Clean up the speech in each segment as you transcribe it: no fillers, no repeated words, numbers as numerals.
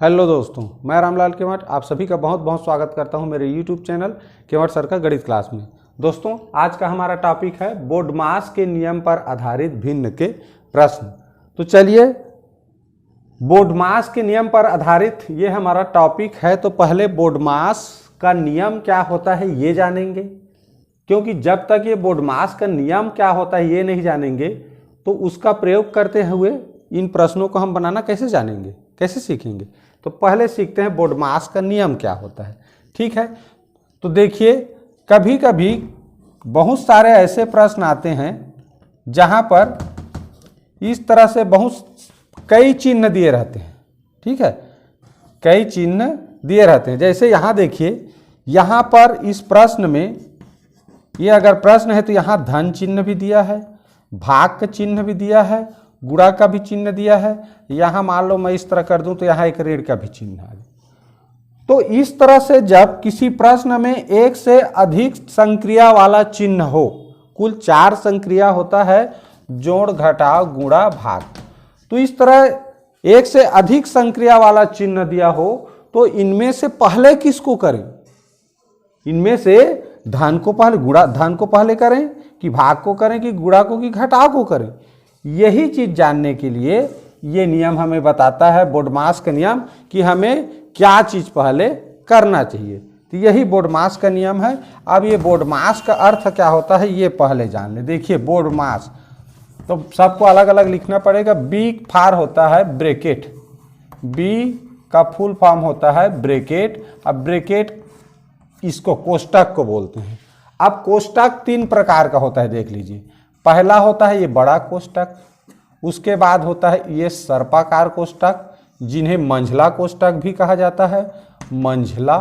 Hello दोस्तों, मैं रामलाल केवट आप सभी का बहुत बहुत स्वागत करता हूं मेरे यूट्यूब चैनल केवट सर का गणित क्लास में। दोस्तों, आज का हमारा टॉपिक है बोडमास के नियम पर आधारित भिन्न के प्रश्न। तो चलिए, बोडमास के नियम पर आधारित ये हमारा टॉपिक है। तो पहले बोडमास का नियम क्या होता है ये जानेंगे, क्योंकि जब तक ये बोडमास का नियम क्या होता है ये नहीं जानेंगे तो उसका प्रयोग करते हुए इन प्रश्नों को हम बनाना कैसे जानेंगे, कैसे सीखेंगे। तो पहले सीखते हैं बोडमास का नियम क्या होता है। ठीक है, तो देखिए, कभी कभी बहुत सारे ऐसे प्रश्न आते हैं जहां पर इस तरह से कई चिन्ह दिए रहते हैं। ठीक है, कई चिन्ह दिए रहते हैं। जैसे यहां देखिए, यहां पर इस प्रश्न में ये अगर प्रश्न है तो यहां धन चिन्ह भी दिया है, भाग का चिन्ह भी दिया है, गुणा का भी चिन्ह दिया है। यहाँ मान लो मैं इस तरह कर दूं तो यहाँ एक ऋण का भी चिन्ह आ गया। तो इस तरह से जब किसी प्रश्न में एक से अधिक संक्रिया वाला चिन्ह हो, कुल 4 संक्रिया होता है, जोड़ घटाव गुणा भाग। तो इस तरह एक से अधिक संक्रिया वाला चिन्ह दिया हो तो इनमें से पहले किसको करें? इनमें से धन को पहले, गुणा धन को पहले करें कि भाग को करें कि गुणा को कि घटाव को करें? यही चीज जानने के लिए ये नियम हमें बताता है, बोडमास का नियम, कि हमें क्या चीज पहले करना चाहिए। तो यही बोडमास का नियम है। अब ये बोडमास का अर्थ क्या होता है ये पहले जान ले। देखिए, बोडमास तो सबको अलग अलग लिखना पड़ेगा। बी फार होता है ब्रैकेट, बी का फुल फॉर्म होता है ब्रैकेट। अब ब्रैकेट इसको कोष्टक को बोलते हैं। अब कोष्टक 3 प्रकार का होता है, देख लीजिए। पहला होता है ये बड़ा कोष्टक, उसके बाद होता है ये सर्पाकार कोष्टक, जिन्हें मंझला कोष्टक भी कहा जाता है, मंझला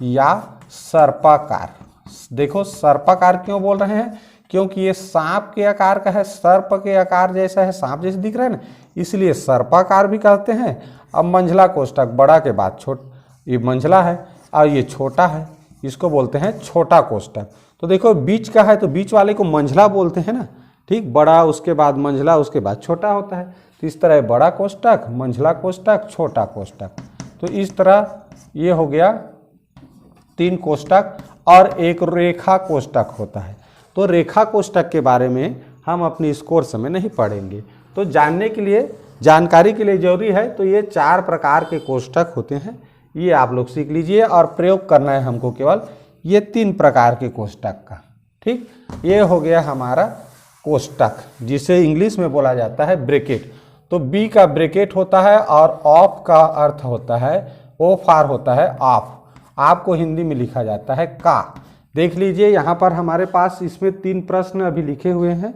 या सर्पाकार। देखो, सर्पाकार क्यों बोल रहे हैं? क्योंकि ये सांप के आकार का है, सर्प के आकार जैसा है, सांप जैसे दिख रहा है ना, इसलिए सर्पाकार भी कहते हैं। अब मंझला कोष्टक, बड़ा के बाद ये मंझला है और ये छोटा है, इसको बोलते हैं छोटा कोष्टक। तो देखो, बीच का है तो बीच वाले को मंझला बोलते हैं ना। ठीक, बड़ा उसके बाद मंझला उसके बाद छोटा होता है। तो इस तरह बड़ा कोष्टक, मंझला कोष्टक, छोटा कोष्टक। तो इस तरह ये हो गया 3 कोष्टक। और एक रेखा कोष्टक होता है। तो रेखा कोष्टक के बारे में हम अपनी इस कोर्स में नहीं पढ़ेंगे। तो जानने के लिए, जानकारी के लिए जरूरी है। तो ये 4 प्रकार के कोष्टक होते हैं, ये आप लोग सीख लीजिए और प्रयोग करना है हमको केवल ये 3 प्रकार के कोष्टक का। ठीक, ये हो गया हमारा कोष्टक, जिसे इंग्लिश में बोला जाता है ब्रैकेट। तो बी का ब्रैकेट होता है और ऑफ का अर्थ होता है, ओ फार होता है ऑफ। आपको हिंदी में लिखा जाता है का। देख लीजिए, यहाँ पर हमारे पास इसमें 3 प्रश्न अभी लिखे हुए हैं।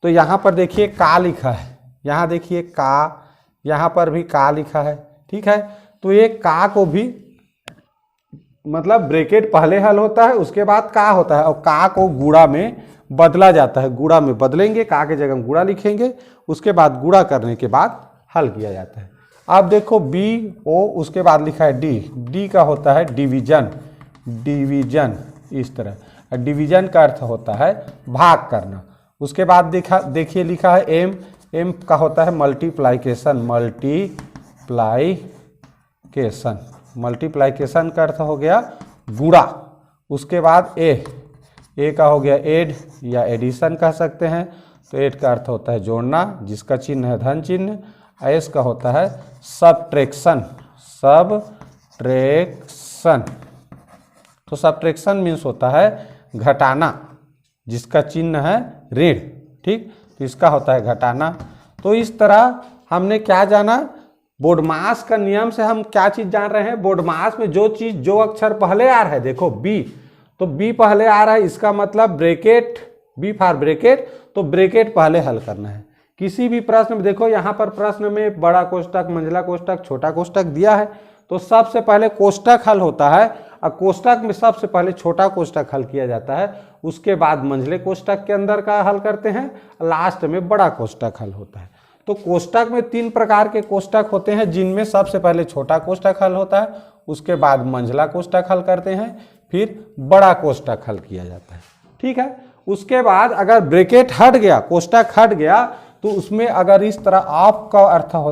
तो यहाँ पर देखिए का लिखा है, यहाँ देखिए का, यहाँ पर भी का लिखा है। ठीक है, तो ये का को भी, मतलब ब्रैकेट पहले हल होता है, उसके बाद का होता है, और का को गुणा में बदला जाता है। गुणा में बदलेंगे, का के जगह गुणा लिखेंगे, उसके बाद गुणा करने के बाद हल किया जाता है। अब देखो बी ओ, उसके बाद लिखा है डी, डी का होता है डिवीजन, डिवीजन इस तरह। डिवीजन का अर्थ होता है भाग करना। उसके बाद देखिए लिखा है एम, एम का होता है मल्टीप्लाइकेशन, मल्टीप्लाइकेशन, मल्टीप्लाइकेशन का अर्थ हो गया गुणा। उसके बाद ए का हो गया एड या एडिशन कह सकते हैं। तो एड का अर्थ होता है जोड़ना, जिसका चिन्ह है धन चिन्ह। एस का होता है सबट्रैक्शन, सबट्रैक्शन। तो सबट्रैक्शन मीन्स होता है घटाना, जिसका चिन्ह है ऋण। ठीक, तो इसका होता है घटाना। तो इस तरह हमने क्या जाना, बोडमास का नियम से हम क्या चीज जान रहे हैं? बोडमास में जो अक्षर पहले आ रहा है, देखो बी, तो बी पहले आ रहा है, इसका मतलब ब्रैकेट, बी फॉर ब्रैकेट, तो ब्रैकेट पहले हल करना है। किसी भी प्रश्न में देखो, यहाँ पर प्रश्न में बड़ा कोष्टक, मंझला कोष्टक, छोटा कोष्टक दिया है, तो सबसे पहले कोष्टक हल होता है और कोष्टक में सबसे पहले छोटा कोष्टक हल किया जाता है। उसके बाद मंझले कोष्टक के अंदर का हल करते हैं, लास्ट में बड़ा कोष्टक हल होता है। तो कोष्टक में 3 प्रकार के कोष्टक होते हैं, जिनमें सबसे पहले छोटा कोष्टक हल होता है, उसके बाद मंझला कोष्टक हल करते हैं, फिर बड़ा कोष्टक हल किया जाता है। ठीक है, उसके बाद अगर ब्रैकेट हट गया, कोष्टक हट गया, तो उसमें अगर इस तरह ऑफ का अर्थ हो,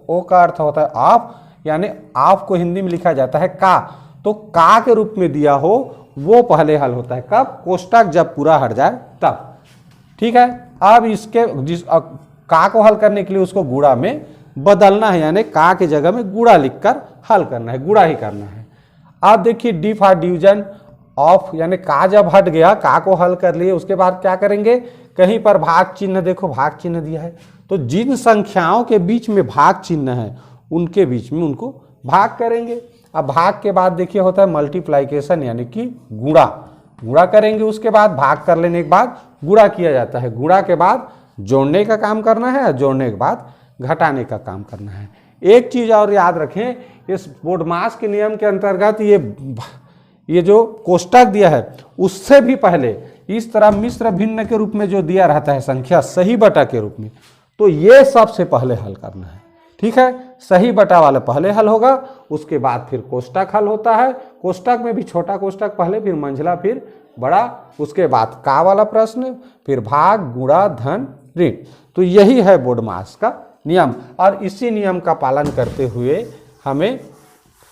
ओ का अर्थ होता है ऑफ, यानी ऑफ को हिंदी में लिखा जाता है का, तो का के रूप में दिया हो वो पहले हल होता है। कब? कोष्टक जब पूरा हट जाए तब। ठीक है, अब इसके का को हल करने के लिए उसको गुणा में बदलना है, यानी का की जगह में गुणा लिखकर हल करना है, गुणा ही करना है। अब देखिए डी फॉर डिवीजन ऑफ, यानी का जब हट गया, का को हल कर लिए, उसके बाद क्या करेंगे, कहीं पर भाग चिन्ह, देखो भाग चिन्ह दिया है, तो जिन संख्याओं के बीच में भाग चिन्ह है उनके बीच में उनको भाग करेंगे। अब भाग के बाद देखिए होता है मल्टीप्लाइकेशन, यानी कि गुणा, गुणा करेंगे, उसके बाद भाग कर लेने के बाद गुणा किया जाता है, गुणा के बाद जोड़ने का काम करना है, जोड़ने के बाद घटाने का काम करना है। एक चीज और याद रखें, इस बोडमास के नियम के अंतर्गत ये जो कोष्टक दिया है उससे भी पहले इस तरह मिश्र भिन्न के रूप में जो दिया रहता है संख्या सही बटा के रूप में, तो ये सबसे पहले हल करना है। ठीक है, सही बटा वाला पहले हल होगा, उसके बाद फिर कोष्टक हल होता है, कोष्टक में भी छोटा कोष्टक पहले, फिर मंझला, फिर बड़ा, उसके बाद का वाला प्रश्न, फिर भाग, गुणा, धन, ऋण। तो यही है बोडमास का नियम, और इसी नियम का पालन करते हुए हमें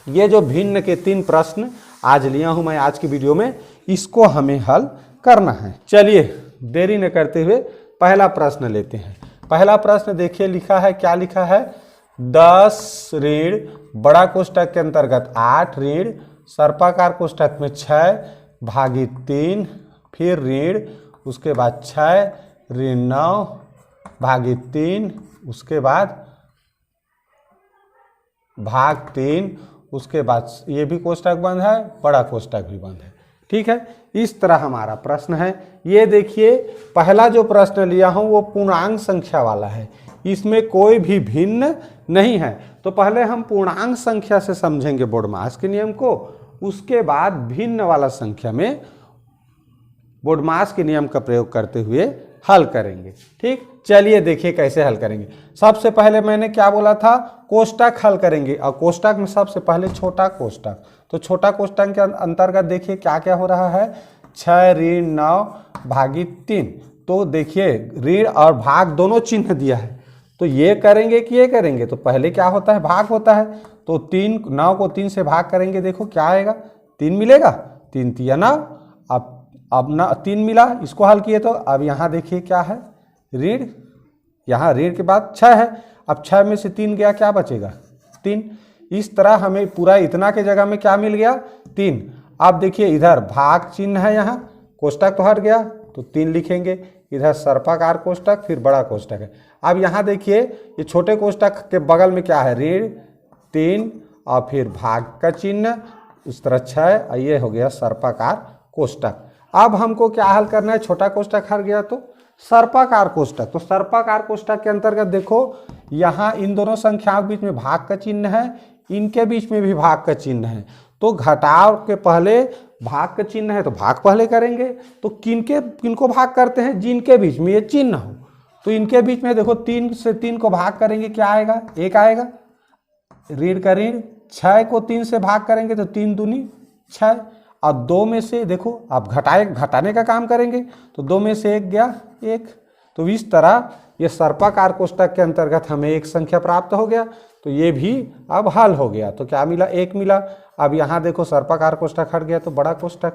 ये जो भिन्न के 3 प्रश्न आज लिया हूं मैं आज की वीडियो में, इसको हमें हल करना है। चलिए देरी न करते हुए पहला प्रश्न लेते हैं। पहला प्रश्न देखिए लिखा है, क्या लिखा है, 10 ऋण बड़ा कोष्टक के अंतर्गत 8 ऋण सर्पाकार कोष्टक में 6 भागित 3, फिर ऋण, उसके बाद 6 ऋण 9 भागित 3, उसके बाद भाग 3, उसके बाद ये भी कोष्टक बंद है, बड़ा कोष्टक भी बंद है। ठीक है, इस तरह हमारा प्रश्न है। ये देखिए पहला जो प्रश्न लिया हूं वो पूर्णांक संख्या वाला है, इसमें कोई भी भिन्न नहीं है। तो पहले हम पूर्णांक संख्या से समझेंगे बोडमास के नियम को, उसके बाद भिन्न वाला संख्या में बोडमास के नियम का प्रयोग करते हुए हल करेंगे। ठीक, चलिए देखिए कैसे हल करेंगे। सबसे पहले मैंने क्या बोला था, कोष्टक हल करेंगे, और कोष्टक में सबसे पहले छोटा कोष्टक, तो छोटा कोष्टक के अंतर्गत देखिए क्या क्या हो रहा है, 6 ऋण 9 भागित 3। तो देखिए ऋण और भाग दोनों चिन्ह दिया है, तो ये करेंगे कि ये करेंगे, तो पहले क्या होता है, भाग होता है, तो 9 को 3 से भाग करेंगे, देखो क्या आएगा, 3 मिलेगा, 3 तिया 9, अब ना 3 मिला, इसको हल किए तो अब यहाँ देखिए क्या है, ऋण, यहाँ ऋण के बाद 6 है, अब 6 में से 3 गया, क्या बचेगा, 3। इस तरह हमें पूरा इतना के जगह में क्या मिल गया, 3। अब देखिए इधर भाग चिन्ह है, यहाँ कोष्टक तो हट गया तो 3 लिखेंगे, इधर सर्पाकार कोष्टक, फिर बड़ा कोष्टक है। अब यहाँ देखिए ये छोटे कोष्टक के बगल में क्या है, ऋण 3 और फिर भाग का चिन्ह, उस तरह 6, और ये हो गया सर्पाकार कोष्टक। अब हमको क्या हल करना है, छोटा कोष्टक हट गया तो सर्पाकार कोष्टक, तो सर्पाकार कोष्टक के अंतर्गत देखो यहाँ इन दोनों संख्याओं के बीच में भाग का चिन्ह है, इनके बीच में भी भाग का चिन्ह है, तो घटाव के पहले भाग का चिन्ह है तो भाग पहले करेंगे, तो किनको भाग करते हैं, जिनके बीच में ये चिन्ह हो, तो इनके बीच में देखो 3 से 3 को भाग करेंगे, क्या आएगा, 1 आएगा, ऋण का ऋण, 6 को 3 से भाग करेंगे तो 3 दूनी 6, और 2 में से देखो आप घटाने का काम करेंगे, तो 2 में से 1 गया 1। तो इस तरह ये सर्पाकार कोष्टक के अंतर्गत हमें एक संख्या प्राप्त हो गया, तो ये भी अब हल हो गया, तो क्या मिला, 1 मिला। अब यहाँ देखो सर्पाकार कोष्टक हट गया तो बड़ा कोष्टक,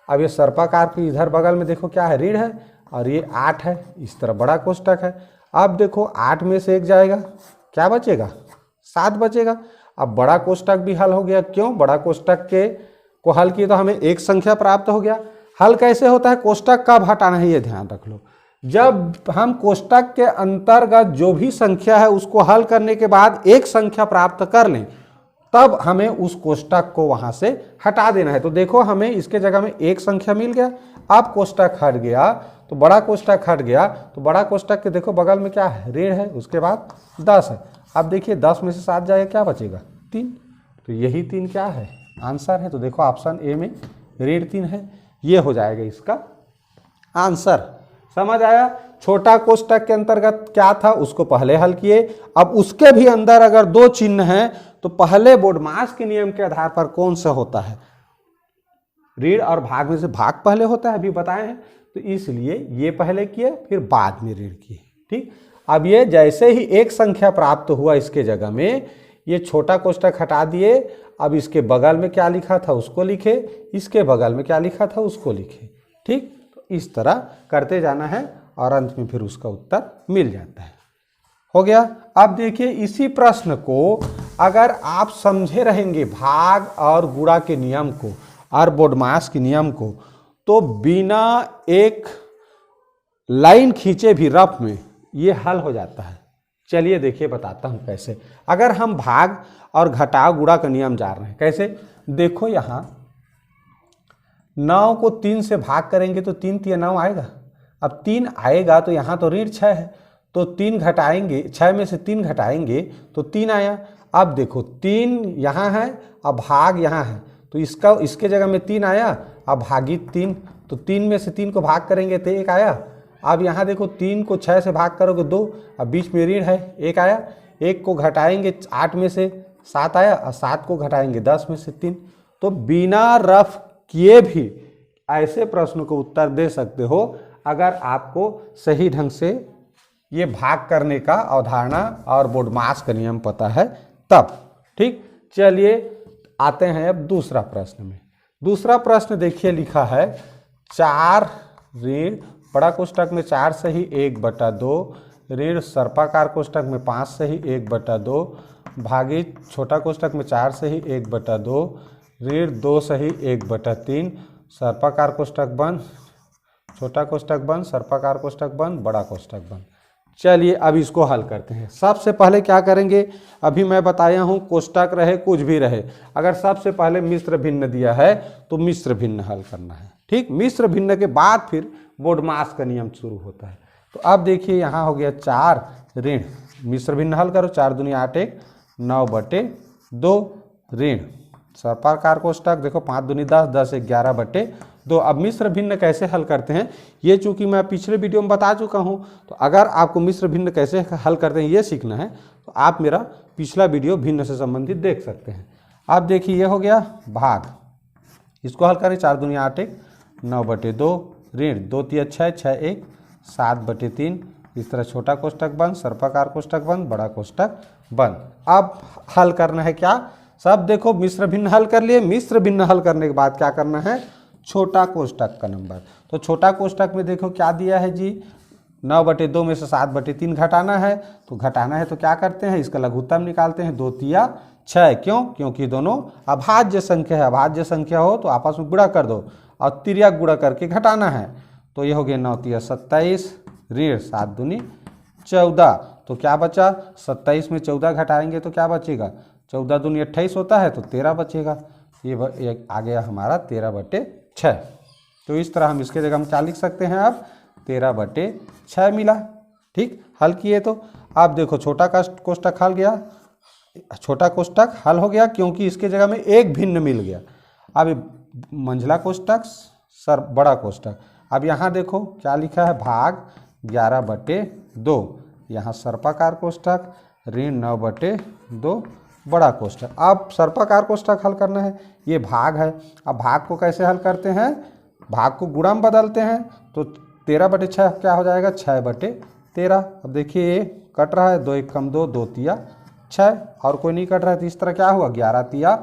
अब ये सर्पाकार के इधर बगल में देखो क्या है, ऋण है, और ये 8 है, इस तरह बड़ा कोष्टक है। अब देखो 8 में से 1 जाएगा, क्या बचेगा, 7 बचेगा। अब बड़ा कोष्टक भी हल हो गया, क्यों, बड़ा कोष्टक के को हल किए तो हमें एक संख्या प्राप्त हो गया। हल कैसे होता है, कोष्टक कब हटाना है ये ध्यान रख लो, जब हम कोष्टक के अंतर्गत जो भी संख्या है उसको हल करने के बाद एक संख्या प्राप्त कर लें, तब हमें उस कोष्टक को वहां से हटा देना है। तो देखो हमें इसके जगह में एक संख्या मिल गया, अब कोष्टक हट गया तो बड़ा कोष्टक हट गया, तो बड़ा कोष्टक के देखो बगल में क्या है, ऋण है, उसके बाद 10 है। अब देखिए 10 में से 7 जाएगा, क्या बचेगा, 3, तो यही 3 क्या है, आंसर है। तो देखो ऑप्शन ए में ऋण 3 है, ये हो जाएगा इसका आंसर। समझ आया, छोटा कोष्टक के अंतर्गत क्या था उसको पहले हल किए, अब उसके भी अंदर अगर 2 चिन्ह हैं तो पहले बोडमास के नियम के आधार पर कौन सा होता है, ऋण और भाग में से भाग पहले होता है, अभी बताए हैं, तो इसलिए ये पहले किए फिर बाद में ऋण किए। ठीक। अब ये जैसे ही एक संख्या प्राप्त हुआ इसके जगह में, ये छोटा कोष्टक हटा दिए, अब इसके बगल में क्या लिखा था उसको लिखे, इसके बगल में क्या लिखा था उसको लिखे। ठीक, तो इस तरह करते जाना है और अंत में फिर उसका उत्तर मिल जाता है। हो गया। अब देखिए इसी प्रश्न को अगर आप समझे रहेंगे भाग और गुणा के नियम को और बोडमास के नियम को, तो बिना एक लाइन खींचे भी रफ में ये हल हो जाता है। चलिए देखिए बताता हूँ कैसे। अगर हम भाग और घटाव गुणा का नियम जान रहे हैं, कैसे? देखो यहाँ 9 को 3 से भाग करेंगे तो 3 तिया 9 आएगा। अब 3 आएगा तो यहाँ तो ऋण 6 है, तो 3 घटाएंगे, 6 में से 3 घटाएंगे तो 3 आया। अब देखो 3 यहाँ है, अब भाग यहाँ है, तो इसके जगह में 3 आया, अब भागित 3, तो 3 में से 3 को भाग करेंगे तो 1 आया। अब यहाँ देखो 3 को 6 से भाग करोगे 2, अब बीच में ऋण है 1 आया। 1 को घटाएंगे 8 में से 7 आया, और 7 को घटाएंगे 10 में से 3। तो बिना रफ किए भी ऐसे प्रश्न को उत्तर दे सकते हो अगर आपको सही ढंग से ये भाग करने का अवधारणा और बोडमास का नियम पता है तब। ठीक, चलिए आते हैं अब दूसरा प्रश्न में। दूसरा प्रश्न देखिए लिखा है 4 ऋण बड़ा कोष्टक में 4 सही 1/2 ऋण सर्पाकार कोष्टक में 5 सही 1/2 भागित छोटा कोष्टक में 4 सही 1/2 ऋण 2 सही 1/3 सर्पाकार कोष्टक बंद, छोटा कोष्टक बंद, सर्पाकार कोष्टक बंद, बड़ा कोष्टक बंद। चलिए अब इसको हल करते हैं। सबसे पहले क्या करेंगे, अभी मैं बताया हूँ कोष्टक रहे कुछ भी रहे, अगर सबसे पहले मिश्र भिन्न दिया है तो मिश्र भिन्न हल करना है। ठीक, मिश्र भिन्न के बाद फिर बोडमास का नियम शुरू होता है। तो अब देखिए यहाँ हो गया 4 ऋण, मिश्र भिन्न हल करो, 4 दूनी 8 1 9/2 ऋण सर्पाकार कोष्टक देखो 5 दूनी 10 10 1 11/2। अब मिश्र भिन्न कैसे हल करते हैं ये चूंकि मैं पिछले वीडियो में बता चुका हूं, तो अगर आपको मिश्र भिन्न कैसे हल करते हैं ये सीखना है तो आप मेरा पिछला वीडियो भिन्न से संबंधित देख सकते हैं। अब देखिए ये हो गया भाग, इसको हल करें 4 दूनी 8 1 9/2 ऋण 2 तिया 6 6 1 7/3। इस तरह छोटा कोष्टक बंद, सर्पाकार कोष्टक बंद, बड़ा कोष्टक बंद। अब हल करना है क्या, सब देखो मिश्र भिन्न हल कर लिए। मिश्र भिन्न हल करने के बाद क्या करना है, छोटा कोष्टक का नंबर। तो छोटा कोष्टक में देखो क्या दिया है जी, 9/2 में से 7/3 घटाना है, तो घटाना है तो क्या करते हैं, इसका लघुत्तम निकालते हैं 2 तिया 6। क्यों? क्योंकि दोनों अभाज्य संख्या है, अभाज्य संख्या हो तो आपस में गुणा कर दो और तिर्यक गुणा करके घटाना है। तो ये हो गया 9 तिया 27 ऋण 7 दूनी 14। तो क्या बचा, 27 में 14 घटाएंगे तो क्या बचेगा, 14 दूनी 28 होता है तो 13 बचेगा। ये आ गया हमारा 13/6। तो इस तरह हम इसके जगह हम क्या लिख सकते हैं, अब 13/6 मिला। ठीक, हल किए तो अब देखो छोटा कोष्टक हल गया, छोटा कोष्टक हल हो गया क्योंकि इसके जगह में एक भिन्न मिल गया। अब मंझला कोष्टक सर बड़ा कोष्टक, अब यहाँ देखो क्या लिखा है, भाग 11/2, यहाँ सर्पाकार कोष्टक ऋण 9/2 बड़ा कोष्टक। अब सर्पाकार कोष्टक हल करना है, ये भाग है। अब भाग को कैसे हल करते हैं, भाग को गुणा में बदलते हैं, तो 13/6 क्या हो जाएगा, 6/13। अब देखिए ये कट रहा है, 2 1 कम 2 2 तिया 6, और कोई नहीं कट रहा है तो इस तरह क्या हुआ, 11 तिया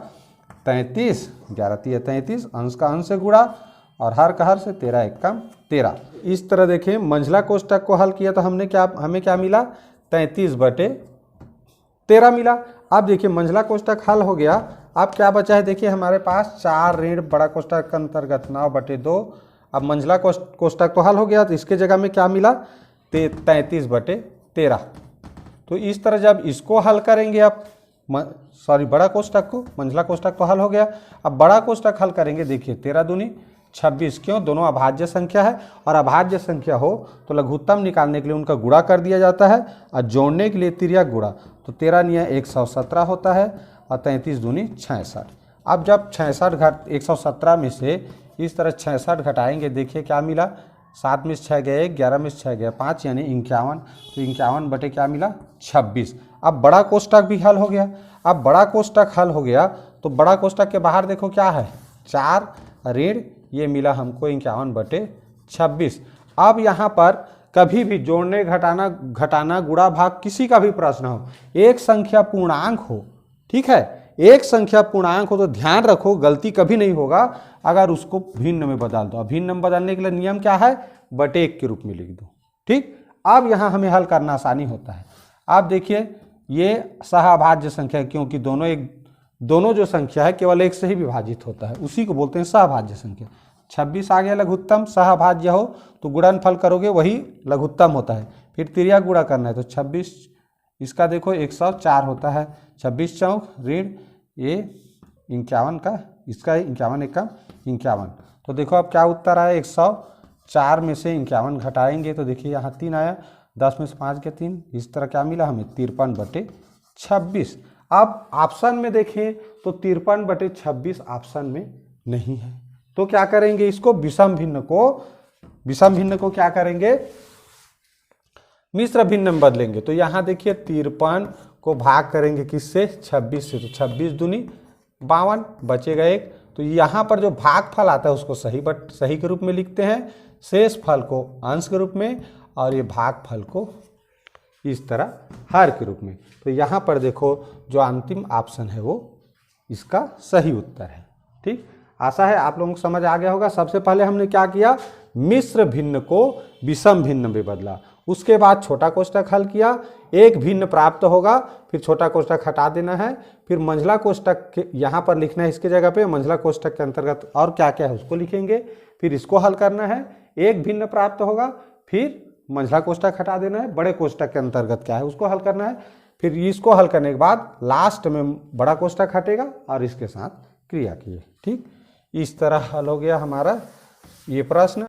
33, 11 तिया 33, अंश का अंश से गुणा और हर का हर से, 13 1 कम 13। इस तरह देखिए मंझला कोष्टक को हल किया तो हमें क्या मिला, 33/13 मिला। अब देखिए मंझला कोष्टक हल हो गया। अब क्या बचा है, देखिए हमारे पास 4 ऋण बड़ा कोष्टक के अंतर्गत 9/2। अब मंझला कोष्टक तो हल हो गया, तो इसके जगह में क्या मिला, 33/13। तो इस तरह जब इसको हल करेंगे, अब बड़ा कोष्टक को, मंझला कोष्टक तो हल हो गया, अब बड़ा कोष्टक हल करेंगे। देखिए 13 दूनी 26, क्यों, दोनों अभाज्य संख्या है, और अभाज्य संख्या हो तो लघुत्तम निकालने के लिए उनका गुणा कर दिया जाता है और जोड़ने के लिए तिर्यक गुणा। तो 13 निया 117 होता है और 33 दूनी 66। अब जब 117 में से इस तरह 66 घटाएंगे, देखिए क्या मिला, 7 में से 6 गया 1, 11 में से 6 गया 5, यानी 51। तो 51 बटे क्या मिला, 26। अब बड़ा कोष्टक भी हल हो गया। अब बड़ा कोष्टक हल हो गया तो बड़ा कोष्टक के बाहर देखो क्या है, 4 ऋण, ये मिला हमको 51/26। अब यहाँ पर कभी भी जोड़ने घटाना घटाना गुणा भाग किसी का भी प्रश्न हो, एक संख्या पूर्णांक हो, ठीक है, एक संख्या पूर्णांक हो तो ध्यान रखो गलती कभी नहीं होगा अगर उसको भिन्न में बदल दो। भिन्न में बदलने के लिए नियम क्या है, बटे 1 के रूप में लिख दो। ठीक, अब यहाँ हमें हल करना आसानी होता है। आप देखिए ये सहभाज्य संख्या, क्योंकि दोनों जो संख्या है केवल एक से ही विभाजित होता है, उसी को बोलते हैं सहभाज्य संख्या। 26 आ गया लघुत्तम, सहभाज्य हो तो गुणनफल करोगे वही लघुत्तम होता है, फिर तिर्यक गुणा करना है तो 26, इसका देखो 104 होता है, 26 चौक ऋण ये 51 का, इसका 51 एकम 51। तो देखो अब क्या उत्तर आया, 104 में से 51 घटाएंगे तो देखिए यहाँ 3 आया, 10 में से 5 के 3, इस तरह क्या मिला हमें 53/26। अब ऑप्शन में देखें तो 53/26 ऑप्शन में नहीं है, तो क्या करेंगे, इसको विषम भिन्न को क्या करेंगे, मिश्र भिन्न में बदलेंगे। तो यहाँ देखिए 53 को भाग करेंगे किससे, 26 से, तो 26 दूनी 52, बचेगा 1। तो यहाँ पर जो भागफल आता है उसको सही के रूप में लिखते हैं, शेष फल को अंश के रूप में, और ये भागफल को इस तरह हर के रूप में। तो यहाँ पर देखो जो अंतिम ऑप्शन है वो इसका सही उत्तर है। ठीक, आशा है आप लोगों को समझ आ गया होगा। सबसे पहले हमने क्या किया, मिश्र भिन्न को विषम भिन्न में बदला, उसके बाद छोटा कोष्ठक हल किया, एक भिन्न प्राप्त होगा, फिर छोटा कोष्ठक हटा देना है, फिर मंझला कोष्ठक के यहाँ पर लिखना है, इसके जगह पे मंझला कोष्ठक के अंतर्गत और क्या क्या है उसको लिखेंगे, फिर इसको हल करना है, एक भिन्न प्राप्त होगा, फिर मंझला कोष्ठक हटा देना है, बड़े कोष्ठक के अंतर्गत क्या है उसको हल करना है, फिर इसको हल करने के बाद लास्ट में बड़ा कोष्ठक हटेगा और इसके साथ क्रिया किए। ठीक, इस तरह हल हो गया हमारा ये प्रश्न।